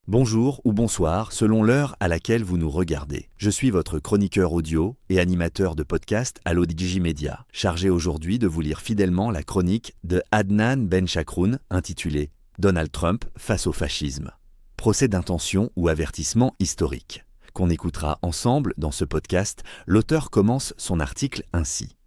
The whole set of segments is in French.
Bonjour ou bonsoir selon l'heure à laquelle vous nous regardez. Je suis votre chroniqueur audio et animateur de podcast à l'ODJ Media, chargé aujourd'hui de vous lire fidèlement la chronique de Adnan Benchakroun intitulée « Donald Trump face au fascisme ». Procès d'intention ou avertissement historique. Qu'on écoutera ensemble dans ce podcast, l'auteur commence son article ainsi.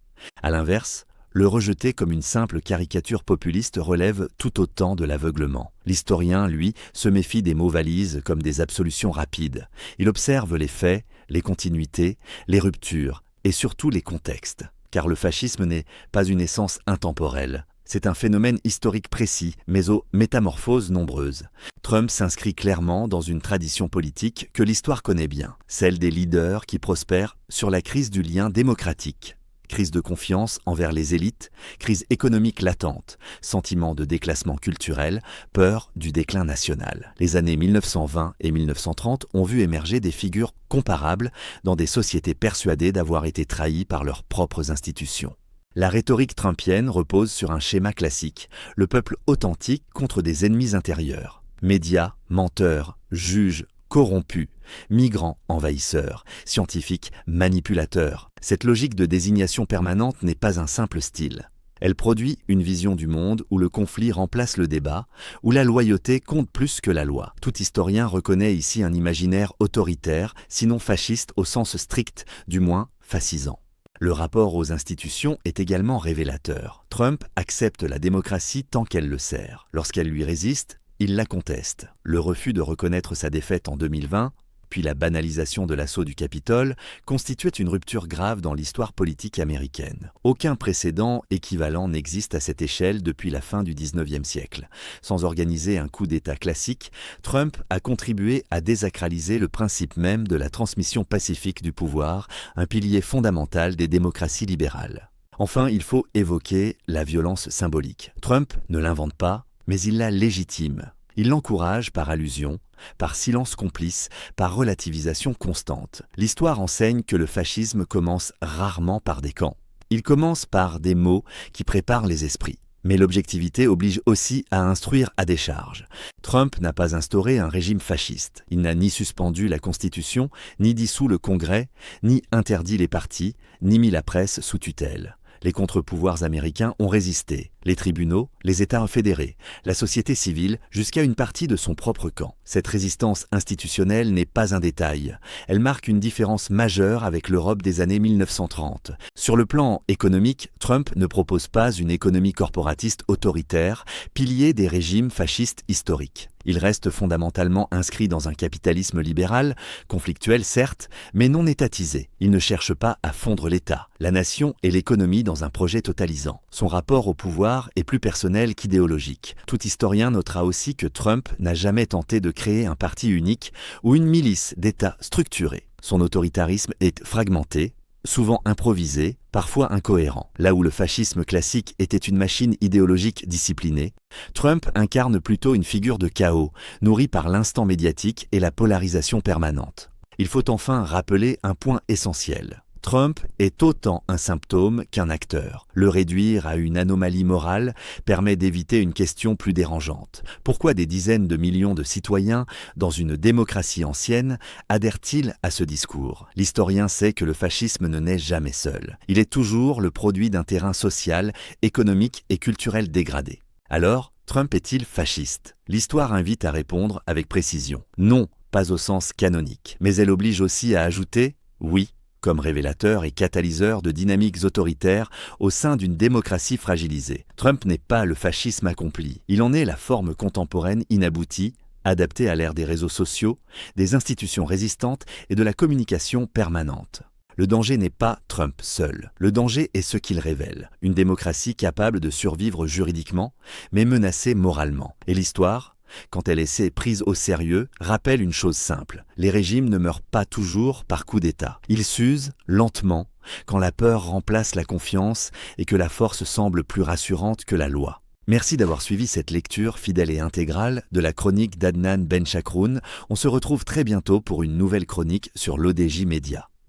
À l'inverse, le rejeter comme une simple caricature populiste relève tout autant de l'aveuglement. L'historien, lui, se méfie des mots valises comme des absolutions rapides. Il observe les faits, les continuités, les ruptures et surtout les contextes. Car le fascisme n'est pas une essence intemporelle. C'est un phénomène historique précis, mais aux métamorphoses nombreuses. Trump s'inscrit clairement dans une tradition politique que l'histoire connaît bien, celle des leaders qui prospèrent sur la crise du lien démocratique. Crise de confiance envers les élites, crise économique latente, sentiment de déclassement culturel, peur du déclin national. Les années 1920 et 1930 ont vu émerger des figures comparables dans des sociétés persuadées d'avoir été trahies par leurs propres institutions. La rhétorique trumpienne repose sur un schéma classique, le peuple authentique contre des ennemis intérieurs. Médias, menteurs, juges, corrompus, migrants envahisseurs, scientifiques manipulateurs. Cette logique de désignation permanente n'est pas un simple style. Elle produit une vision du monde où le conflit remplace le débat, où la loyauté compte plus que la loi. Tout historien reconnaît ici un imaginaire autoritaire, sinon fasciste au sens strict, du moins fascisant. Le rapport aux institutions est également révélateur. Trump accepte la démocratie tant qu'elle le sert. Lorsqu'elle lui résiste, il la conteste. Le refus de reconnaître sa défaite en 2020, puis la banalisation de l'assaut du Capitole, constituait une rupture grave dans l'histoire politique américaine. Aucun précédent équivalent n'existe à cette échelle depuis la fin du XIXe siècle. Sans organiser un coup d'État classique, Trump a contribué à désacraliser le principe même de la transmission pacifique du pouvoir, un pilier fondamental des démocraties libérales. Enfin, il faut évoquer la violence symbolique. Trump ne l'invente pas, mais il la légitime. Il l'encourage par allusion, par silence complice, par relativisation constante. L'histoire enseigne que le fascisme commence rarement par des camps. Il commence par des mots qui préparent les esprits. Mais l'objectivité oblige aussi à instruire à décharge. Trump n'a pas instauré un régime fasciste. Il n'a ni suspendu la Constitution, ni dissous le Congrès, ni interdit les partis, ni mis la presse sous tutelle. Les contre-pouvoirs américains ont résisté, les tribunaux, les États fédérés, la société civile, jusqu'à une partie de son propre camp. Cette résistance institutionnelle n'est pas un détail. Elle marque une différence majeure avec l'Europe des années 1930. Sur le plan économique, Trump ne propose pas une économie corporatiste autoritaire, pilier des régimes fascistes historiques. Il reste fondamentalement inscrit dans un capitalisme libéral, conflictuel certes, mais non étatisé. Il ne cherche pas à fondre l'État, la nation et l'économie dans un projet totalisant. Son rapport au pouvoir est plus personnel qu'idéologique. Tout historien notera aussi que Trump n'a jamais tenté de créer un parti unique ou une milice d'État structurée. Son autoritarisme est fragmenté, souvent improvisé, parfois incohérent. Là où le fascisme classique était une machine idéologique disciplinée, Trump incarne plutôt une figure de chaos, nourrie par l'instant médiatique et la polarisation permanente. Il faut enfin rappeler un point essentiel. Trump est autant un symptôme qu'un acteur. Le réduire à une anomalie morale permet d'éviter une question plus dérangeante. Pourquoi des dizaines de millions de citoyens, dans une démocratie ancienne, adhèrent-ils à ce discours? L'historien sait que le fascisme ne naît jamais seul. Il est toujours le produit d'un terrain social, économique et culturel dégradé. Alors, Trump est-il fasciste? L'histoire invite à répondre avec précision. Non, pas au sens canonique. Mais elle oblige aussi à ajouter « oui ». Comme révélateur et catalyseur de dynamiques autoritaires au sein d'une démocratie fragilisée. Trump n'est pas le fascisme accompli. Il en est la forme contemporaine inaboutie, adaptée à l'ère des réseaux sociaux, des institutions résistantes et de la communication permanente. Le danger n'est pas Trump seul. Le danger est ce qu'il révèle. Une démocratie capable de survivre juridiquement, mais menacée moralement. Et l'histoire, quand elle essaie prise au sérieux, rappelle une chose simple. Les régimes ne meurent pas toujours par coup d'État. Ils s'usent lentement, quand la peur remplace la confiance et que la force semble plus rassurante que la loi. Merci d'avoir suivi cette lecture fidèle et intégrale de la chronique d'Adnan Benchakroun. On se retrouve très bientôt pour une nouvelle chronique sur l'ODJ Media.